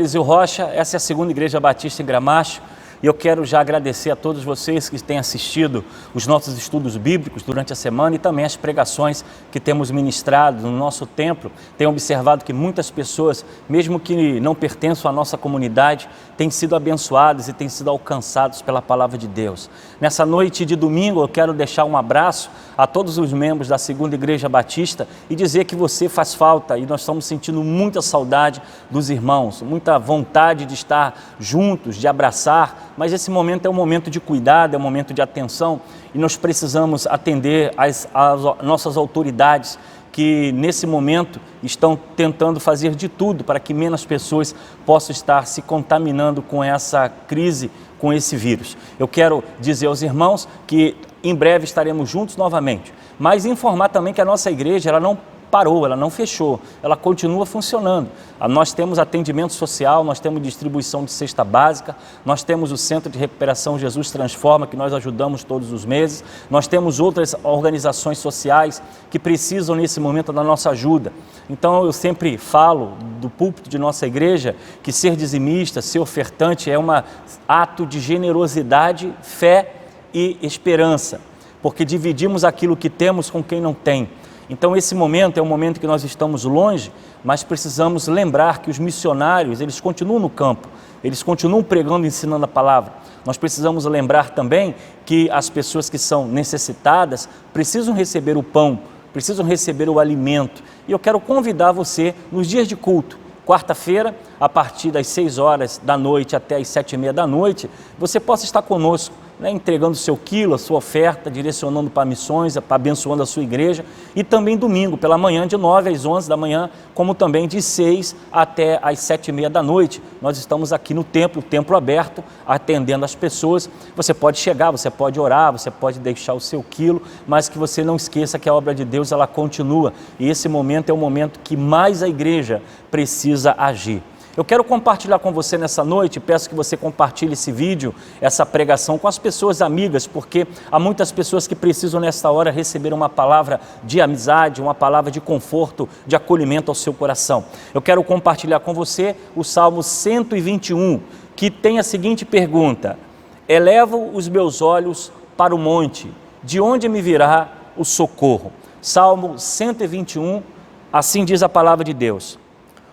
Eliseu Rocha, essa é a segunda Igreja Batista em Gramacho, e eu quero já agradecer a todos vocês que têm assistido os nossos estudos bíblicos durante a semana e também as pregações que temos ministrado no nosso templo. Tenho observado que muitas pessoas, mesmo que não pertençam à nossa comunidade, têm sido abençoadas e têm sido alcançados pela palavra de Deus. Nessa noite de domingo eu quero deixar um abraço a todos os membros da segunda Igreja Batista e dizer que você faz falta e nós estamos sentindo muita saudade dos irmãos, muita vontade de estar juntos, de abraçar, mas esse momento é um momento de cuidado, é um momento de atenção e nós precisamos atender às nossas autoridades que nesse momento estão tentando fazer de tudo para que menos pessoas possam estar se contaminando com essa crise, com esse vírus. Eu quero dizer aos irmãos que em breve estaremos juntos novamente, mas informar também que a nossa igreja ela não parou, ela não fechou, ela continua funcionando. Nós temos atendimento social, nós temos distribuição de cesta básica, nós temos o Centro de Recuperação Jesus Transforma, que nós ajudamos todos os meses, nós temos outras organizações sociais que precisam nesse momento da nossa ajuda. Então eu sempre falo do púlpito de nossa igreja que ser dizimista, ser ofertante é um ato de generosidade, fé e esperança, porque dividimos aquilo que temos com quem não tem. Então esse momento é um momento que nós estamos longe, mas precisamos lembrar que os missionários, eles continuam no campo, eles continuam pregando e ensinando a palavra. Nós precisamos lembrar também que as pessoas que são necessitadas precisam receber o pão, precisam receber o alimento. E eu quero convidar você nos dias de culto, quarta-feira, a partir das 6 horas da noite até as 7h30 da noite, você possa estar conosco, entregando o seu quilo, a sua oferta, direcionando para missões, para abençoando a sua igreja, e também domingo, pela manhã, de 9 às 11 da manhã, como também de 6 até às 7h30 da noite. Nós estamos aqui no templo, o templo aberto, atendendo as pessoas. Você pode chegar, você pode orar, você pode deixar o seu quilo, mas que você não esqueça que a obra de Deus, ela continua, e esse momento é o momento que mais a igreja precisa agir. Eu quero compartilhar com você nessa noite, peço que você compartilhe esse vídeo, essa pregação com as pessoas amigas, porque há muitas pessoas que precisam nesta hora receber uma palavra de amizade, uma palavra de conforto, de acolhimento ao seu coração. Eu quero compartilhar com você o Salmo 121, que tem a seguinte pergunta: elevo os meus olhos para o monte, de onde me virá o socorro? Salmo 121, assim diz a palavra de Deus.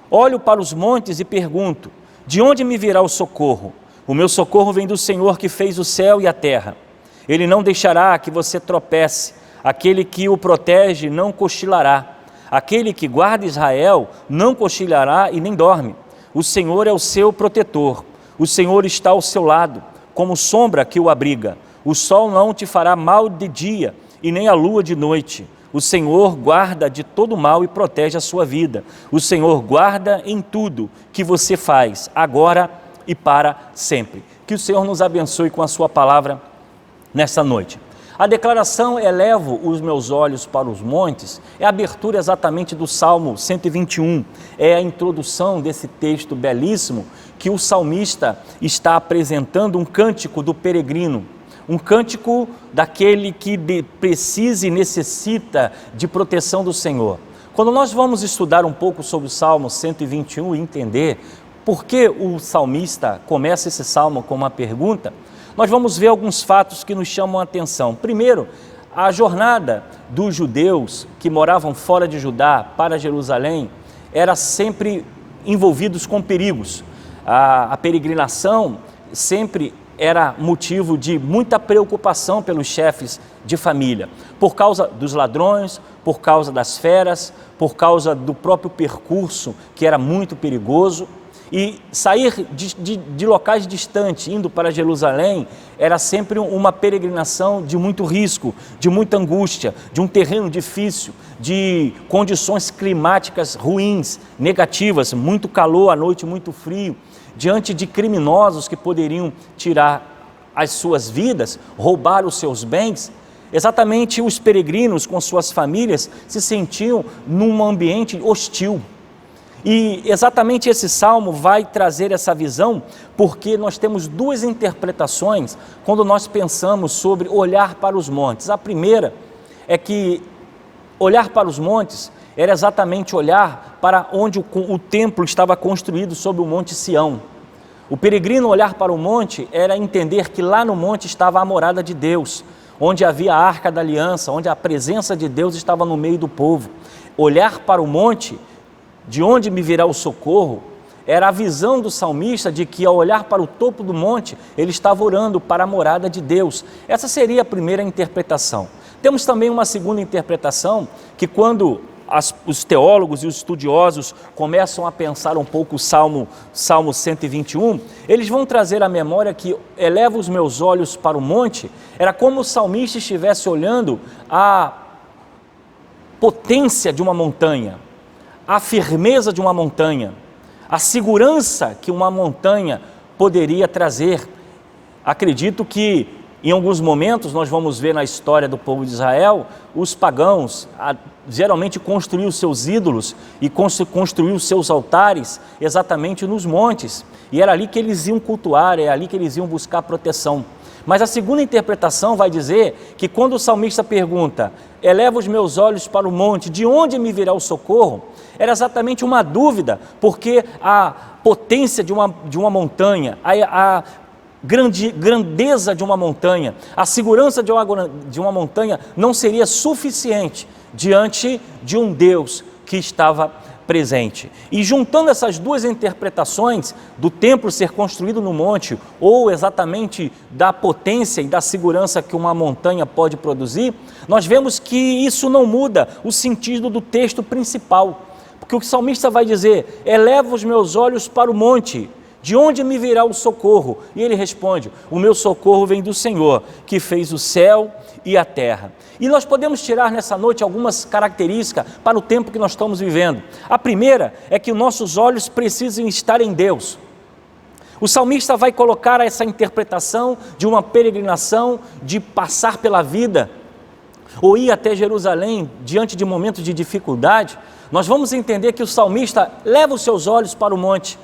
Olho para os montes e pergunto, de onde me virá o socorro? O meu socorro vem do Senhor que fez o céu e a terra. Ele não deixará que você tropece, aquele que o protege não cochilará. Aquele que guarda Israel não cochilará e nem dorme. O Senhor é o seu protetor, o Senhor está ao seu lado, como sombra que o abriga. O sol não te fará mal de dia e nem a lua de noite. O Senhor guarda de todo mal e protege a sua vida. O Senhor guarda em tudo que você faz, agora e para sempre. Que o Senhor nos abençoe com a sua palavra nessa noite. A declaração elevo os meus olhos para os montes é a abertura exatamente do Salmo 121. É a introdução desse texto belíssimo que o salmista está apresentando, um cântico do peregrino. Um cântico daquele que precisa e necessita de proteção do Senhor. Quando nós vamos estudar um pouco sobre o Salmo 121 e entender por que o salmista começa esse salmo com uma pergunta, nós vamos ver alguns fatos que nos chamam a atenção. Primeiro, a jornada dos judeus que moravam fora de Judá para Jerusalém era sempre envolvidos com perigos. A peregrinação sempre era motivo de muita preocupação pelos chefes de família, por causa dos ladrões, por causa das feras, por causa do próprio percurso, que era muito perigoso. E sair de locais distantes, indo para Jerusalém, era sempre uma peregrinação de muito risco, de muita angústia, de um terreno difícil, de condições climáticas ruins, negativas, muito calor à noite, muito frio, diante de criminosos que poderiam tirar as suas vidas, roubar os seus bens. Exatamente os peregrinos com suas famílias se sentiam num ambiente hostil. E exatamente esse salmo vai trazer essa visão, porque nós temos duas interpretações quando nós pensamos sobre olhar para os montes. A primeira é que olhar para os montes era exatamente olhar para onde o templo estava construído sobre o Monte Sião. O peregrino olhar para o monte era entender que lá no monte estava a morada de Deus, onde havia a Arca da Aliança, onde a presença de Deus estava no meio do povo. Olhar para o monte, de onde me virá o socorro, era a visão do salmista de que, ao olhar para o topo do monte, ele estava orando para a morada de Deus. Essa seria a primeira interpretação. Temos também uma segunda interpretação, que quando os teólogos e os estudiosos começam a pensar um pouco o Salmo 121, eles vão trazer à memória que eleva os meus olhos para o monte, era como o salmista estivesse olhando a potência de uma montanha, a firmeza de uma montanha, a segurança que uma montanha poderia trazer. Acredito que em alguns momentos nós vamos ver na história do povo de Israel, os pagãos geralmente construíam seus ídolos e construíam seus altares exatamente nos montes, e era ali que eles iam cultuar, é ali que eles iam buscar proteção. Mas a segunda interpretação vai dizer que quando o salmista pergunta, eleva os meus olhos para o monte, de onde me virá o socorro? Era exatamente uma dúvida, porque a potência de uma montanha, a grandeza de uma montanha, a segurança de uma montanha não seria suficiente diante de um Deus que estava presente. E juntando essas duas interpretações do templo ser construído no monte, ou exatamente da potência e da segurança que uma montanha pode produzir, nós vemos que isso não muda o sentido do texto principal, porque o salmista vai dizer, eleva os meus olhos para o monte, de onde me virá o socorro? E ele responde, o meu socorro vem do Senhor, que fez o céu e a terra. E nós podemos tirar nessa noite algumas características para o tempo que nós estamos vivendo. A primeira é que nossos olhos precisam estar em Deus. O salmista vai colocar essa interpretação de uma peregrinação, de passar pela vida, ou ir até Jerusalém diante de momentos de dificuldade. Nós vamos entender que o salmista leva os seus olhos para o monte.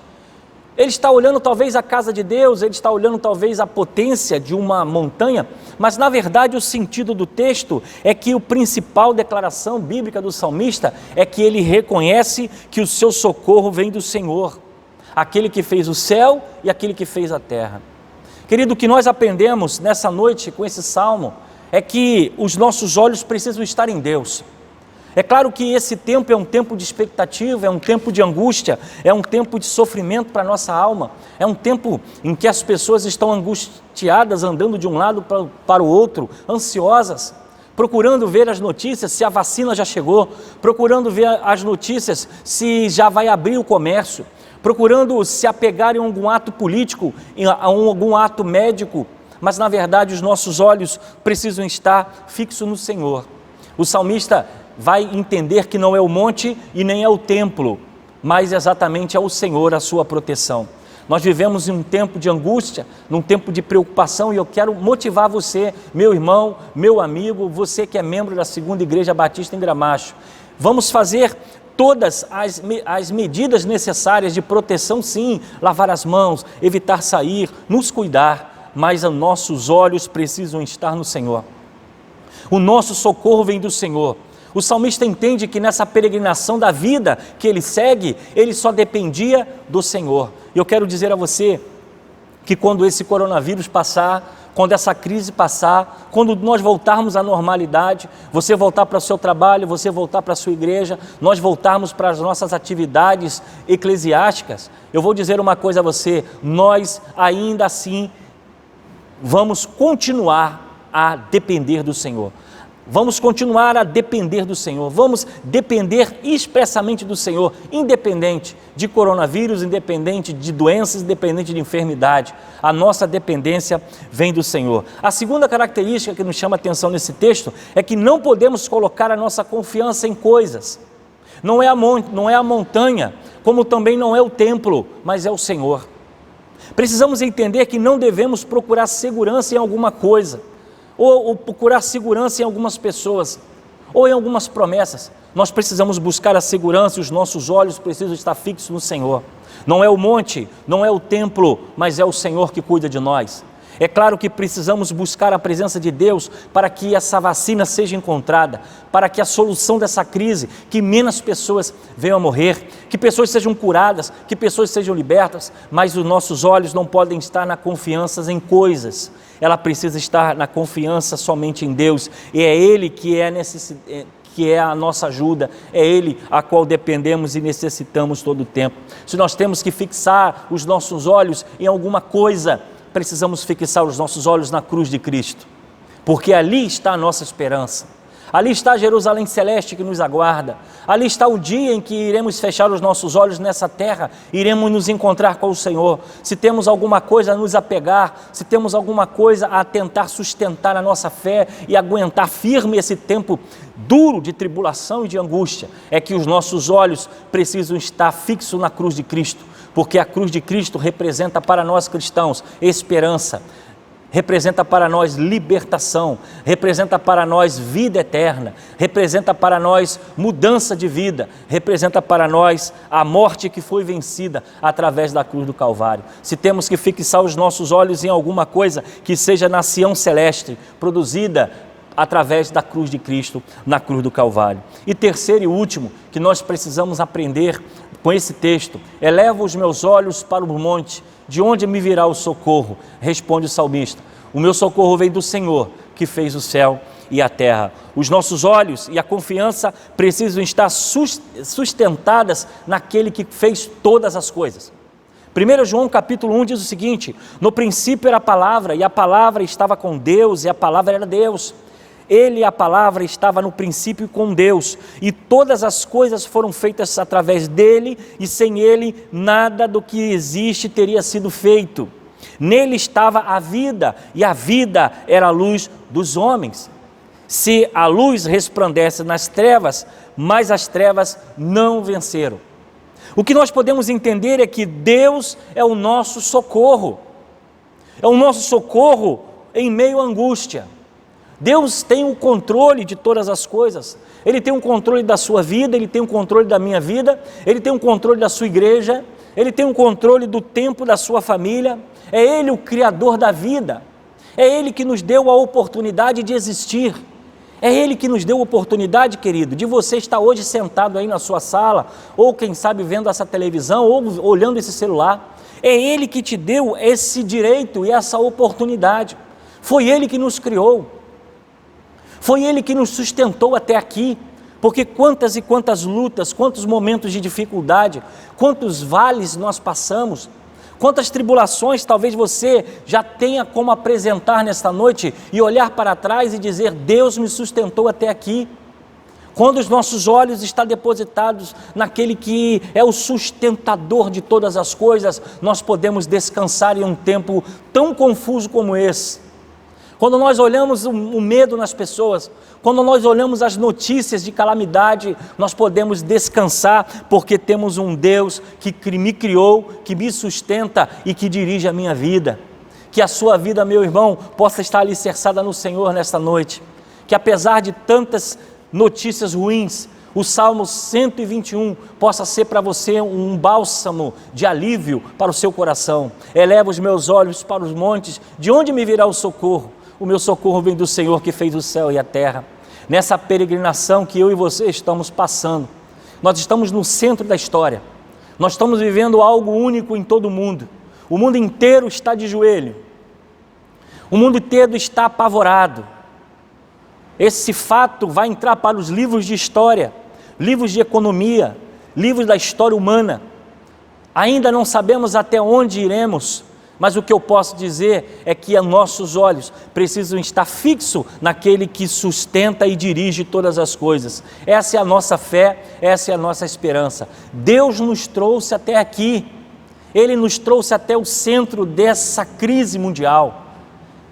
Ele está olhando talvez a casa de Deus, ele está olhando talvez a potência de uma montanha, mas na verdade o sentido do texto é que a principal declaração bíblica do salmista é que ele reconhece que o seu socorro vem do Senhor, aquele que fez o céu e aquele que fez a terra. Querido, o que nós aprendemos nessa noite com esse salmo é que os nossos olhos precisam estar em Deus. É claro que esse tempo é um tempo de expectativa, é um tempo de angústia, é um tempo de sofrimento para a nossa alma, é um tempo em que as pessoas estão angustiadas, andando de um lado para o outro, ansiosas, procurando ver as notícias se a vacina já chegou, procurando ver as notícias se já vai abrir o comércio, procurando se apegar em algum ato político, em algum ato médico, mas na verdade os nossos olhos precisam estar fixos no Senhor. O salmista vai entender que não é o monte e nem é o templo, mas exatamente é o Senhor, a sua proteção. Nós vivemos em um tempo de angústia, num tempo de preocupação, e eu quero motivar você, meu irmão, meu amigo, você que é membro da Segunda Igreja Batista em Gramacho. Vamos fazer todas as medidas necessárias de proteção, sim, lavar as mãos, evitar sair, nos cuidar, mas os nossos olhos precisam estar no Senhor. O nosso socorro vem do Senhor. O salmista entende que nessa peregrinação da vida que ele segue, ele só dependia do Senhor. E eu quero dizer a você que quando esse coronavírus passar, quando essa crise passar, quando nós voltarmos à normalidade, você voltar para o seu trabalho, você voltar para a sua igreja, nós voltarmos para as nossas atividades eclesiásticas, eu vou dizer uma coisa a você, nós ainda assim vamos continuar a depender do Senhor. Vamos continuar a depender do Senhor, vamos depender expressamente do Senhor, independente de coronavírus, independente de doenças, independente de enfermidade, a nossa dependência vem do Senhor. A segunda característica que nos chama a atenção nesse texto é que não podemos colocar a nossa confiança em coisas, não é a montanha, como também não é o templo, mas é o Senhor. Precisamos entender que não devemos procurar segurança em alguma coisa, ou procurar segurança em algumas pessoas, ou em algumas promessas. Nós precisamos buscar a segurança e os nossos olhos precisam estar fixos no Senhor. Não é o monte, não é o templo, mas é o Senhor que cuida de nós. É claro que precisamos buscar a presença de Deus para que essa vacina seja encontrada, para que a solução dessa crise, que menos pessoas venham a morrer, que pessoas sejam curadas, que pessoas sejam libertas, mas os nossos olhos não podem estar na confiança em coisas, ela precisa estar na confiança somente em Deus, e é Ele que é a nossa ajuda, é Ele a qual dependemos e necessitamos todo o tempo. Se nós temos que fixar os nossos olhos em alguma coisa, precisamos fixar os nossos olhos na cruz de Cristo, porque ali está a nossa esperança, ali está a Jerusalém celeste que nos aguarda, ali está o dia em que iremos fechar os nossos olhos nessa terra, iremos nos encontrar com o Senhor. Se temos alguma coisa a nos apegar, se temos alguma coisa a tentar sustentar a nossa fé e aguentar firme esse tempo duro de tribulação e de angústia, é que os nossos olhos precisam estar fixos na cruz de Cristo, porque a cruz de Cristo representa para nós cristãos esperança, representa para nós libertação, representa para nós vida eterna, representa para nós mudança de vida, representa para nós a morte que foi vencida através da cruz do Calvário. Se temos que fixar os nossos olhos em alguma coisa, que seja na Sião celeste, produzida através da cruz de Cristo, na cruz do Calvário. E terceiro e último, que nós precisamos aprender com esse texto: eleva os meus olhos para o monte, de onde me virá o socorro? Responde o salmista: o meu socorro vem do Senhor, que fez o céu e a terra. Os nossos olhos e a confiança precisam estar sustentadas naquele que fez todas as coisas. 1 João capítulo 1 diz o seguinte: no princípio era a palavra, e a palavra estava com Deus, e a palavra era Deus. Ele, a palavra, estava no princípio com Deus, e todas as coisas foram feitas através dele, e sem ele nada do que existe teria sido feito. Nele estava a vida, e a vida era a luz dos homens. Se a luz resplandece nas trevas, mas as trevas não venceram. O que nós podemos entender é que Deus é o nosso socorro, é o nosso socorro em meio à angústia. Deus tem o controle de todas as coisas, Ele tem o controle da sua vida, Ele tem o controle da minha vida, Ele tem o controle da sua igreja, Ele tem o controle do tempo da sua família, é Ele o Criador da vida, é Ele que nos deu a oportunidade de existir, é Ele que nos deu a oportunidade, querido, de você estar hoje sentado aí na sua sala, ou quem sabe vendo essa televisão, ou olhando esse celular. É Ele que te deu esse direito e essa oportunidade, foi Ele que nos criou. Foi Ele que nos sustentou até aqui, porque quantas e quantas lutas, quantos momentos de dificuldade, quantos vales nós passamos, quantas tribulações talvez você já tenha como apresentar nesta noite e olhar para trás e dizer: Deus me sustentou até aqui. Quando os nossos olhos estão depositados naquele que é o sustentador de todas as coisas, nós podemos descansar em um tempo tão confuso como esse. Quando nós olhamos o medo nas pessoas, quando nós olhamos as notícias de calamidade, nós podemos descansar, porque temos um Deus que me criou, que me sustenta e que dirige a minha vida. Que a sua vida, meu irmão, possa estar alicerçada no Senhor nesta noite. Que apesar de tantas notícias ruins, o Salmo 121 possa ser para você um bálsamo de alívio para o seu coração. Eleva os meus olhos para os montes, de onde me virá o socorro? O meu socorro vem do Senhor que fez o céu e a terra. Nessa peregrinação que eu e você estamos passando, nós estamos no centro da história, nós estamos vivendo algo único em todo o mundo inteiro está de joelho, o mundo inteiro está apavorado. Esse fato vai entrar para os livros de história, livros de economia, livros da história humana. Ainda não sabemos até onde iremos, mas o que eu posso dizer é que nossos olhos precisam estar fixos naquele que sustenta e dirige todas as coisas. Essa é a nossa fé, essa é a nossa esperança. Deus nos trouxe até aqui, Ele nos trouxe até o centro dessa crise mundial.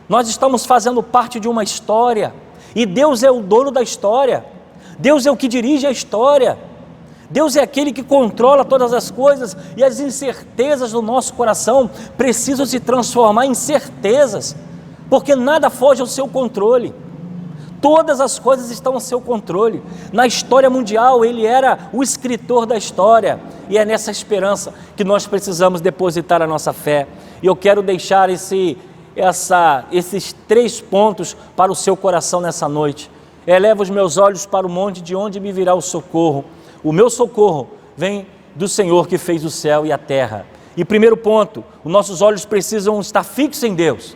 Nós estamos fazendo parte de uma história, e Deus é o dono da história, Deus é o que dirige a história. Deus é aquele que controla todas as coisas, e as incertezas do nosso coração precisam se transformar em certezas, porque nada foge ao seu controle, todas as coisas estão ao seu controle. Na história mundial, Ele era o escritor da história, e é nessa esperança que nós precisamos depositar a nossa fé. E eu quero deixar esses 3 pontos para o seu coração nessa noite. Eleva os meus olhos para o monte, de onde me virá o socorro. O meu socorro vem do Senhor que fez o céu e a terra. E primeiro ponto, os nossos olhos precisam estar fixos em Deus.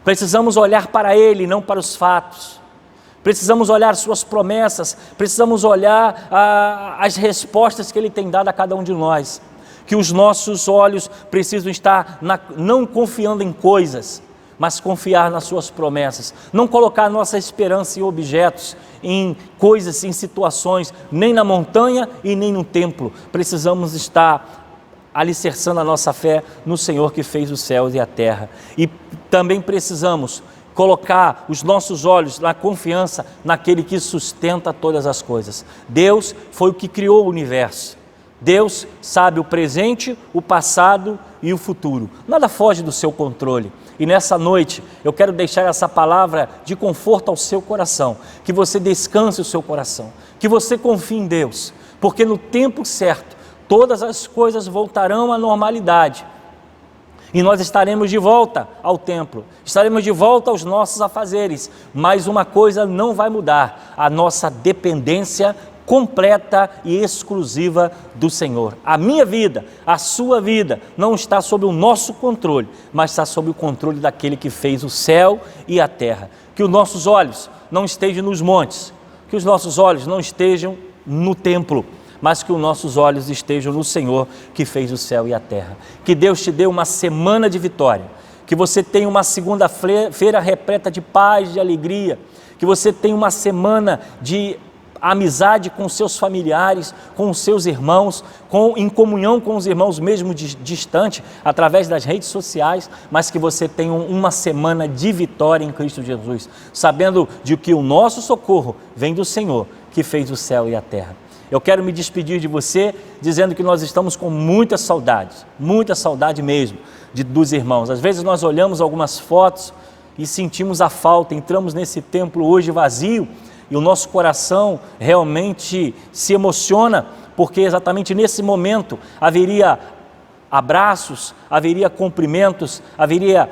Precisamos olhar para Ele, não para os fatos. Precisamos olhar suas promessas, precisamos olhar as respostas que Ele tem dado a cada um de nós. Que os nossos olhos precisam estar não confiando em coisas, mas confiar nas suas promessas. Não colocar nossa esperança em objetos, em coisas, em situações, nem na montanha e nem no templo. Precisamos estar alicerçando a nossa fé no Senhor que fez os céus e a terra. E também precisamos colocar os nossos olhos na confiança naquele que sustenta todas as coisas. Deus foi o que criou o universo. Deus sabe o presente, o passado e o futuro. Nada foge do seu controle. E nessa noite eu quero deixar essa palavra de conforto ao seu coração, que você descanse o seu coração, que você confie em Deus, porque no tempo certo todas as coisas voltarão à normalidade. E nós estaremos de volta ao templo, estaremos de volta aos nossos afazeres, mas uma coisa não vai mudar: a nossa dependência completa e exclusiva do Senhor. A minha vida, a sua vida, não está sob o nosso controle, mas está sob o controle daquele que fez o céu e a terra. Que os nossos olhos não estejam nos montes, que os nossos olhos não estejam no templo, mas que os nossos olhos estejam no Senhor que fez o céu e a terra. Que Deus te dê uma semana de vitória, que você tenha uma segunda-feira repleta de paz, de alegria, que você tenha uma semana de amizade com seus familiares, com os seus irmãos, em comunhão com os irmãos mesmo distante, através das redes sociais, mas que você tenha uma semana de vitória em Cristo Jesus, sabendo de que o nosso socorro vem do Senhor que fez o céu e a terra. Eu quero me despedir de você dizendo que nós estamos com muita saudade mesmo dos irmãos. Às vezes nós olhamos algumas fotos e sentimos a falta, entramos nesse templo hoje vazio e o nosso coração realmente se emociona, porque exatamente nesse momento haveria abraços, haveria cumprimentos, haveria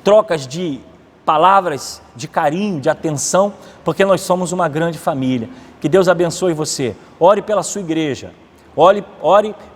trocas de palavras de carinho, de atenção, porque nós somos uma grande família. Que Deus abençoe você. Ore pela sua igreja, ore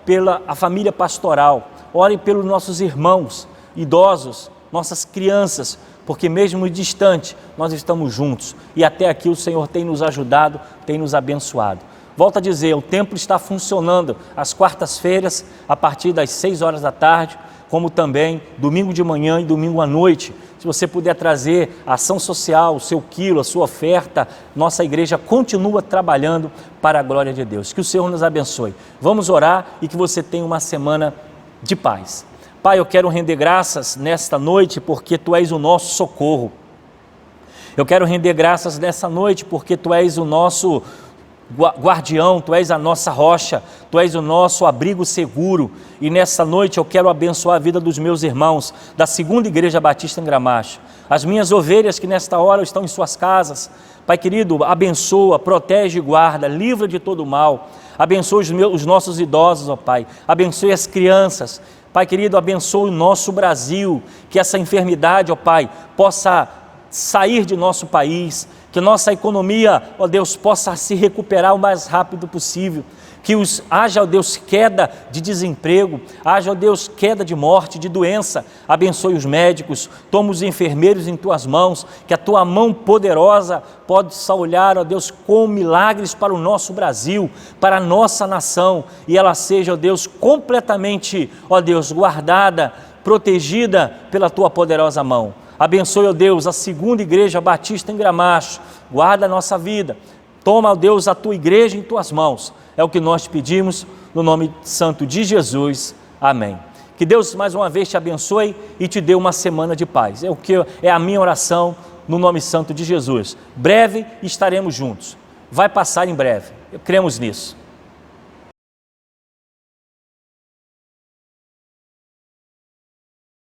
pela a família pastoral, ore pelos nossos irmãos idosos, nossas crianças, porque mesmo distante nós estamos juntos e até aqui o Senhor tem nos ajudado, tem nos abençoado. Volto a dizer, o templo está funcionando às quartas-feiras a partir das 6 horas da tarde, como também domingo de manhã e domingo à noite. Se você puder trazer a ação social, o seu quilo, a sua oferta, nossa igreja continua trabalhando para a glória de Deus. Que o Senhor nos abençoe. Vamos orar e que você tenha uma semana de paz. Pai, eu quero render graças nesta noite porque Tu és o nosso socorro. Eu quero render graças nessa noite porque Tu és o nosso guardião, Tu és a nossa rocha, Tu és o nosso abrigo seguro. E nessa noite eu quero abençoar a vida dos meus irmãos da Segunda Igreja Batista em Gramacho, as minhas ovelhas que nesta hora estão em suas casas. Pai querido, abençoa, protege e guarda, livra de todo mal. Abençoa os nossos idosos, ó Pai, abençoe as crianças. Pai querido, abençoe o nosso Brasil, que essa enfermidade, ó Pai, possa sair de nosso país, que nossa economia, ó Deus, possa se recuperar o mais rápido possível, que haja, ó Deus, queda de desemprego, haja, ó Deus, queda de morte, de doença. Abençoe os médicos, toma os enfermeiros em Tuas mãos, que a Tua mão poderosa possa olhar, ó Deus, com milagres para o nosso Brasil, para a nossa nação, e ela seja, ó Deus, completamente, ó Deus, guardada, protegida pela Tua poderosa mão. Abençoe, ó Deus, a Segunda Igreja Batista em Gramacho, guarda a nossa vida, toma, ó Deus, a Tua igreja em Tuas mãos, é o que nós te pedimos, no nome santo de Jesus, amém. Que Deus mais uma vez te abençoe e te dê uma semana de paz, é a minha oração no nome santo de Jesus. Breve estaremos juntos, vai passar em breve, cremos nisso.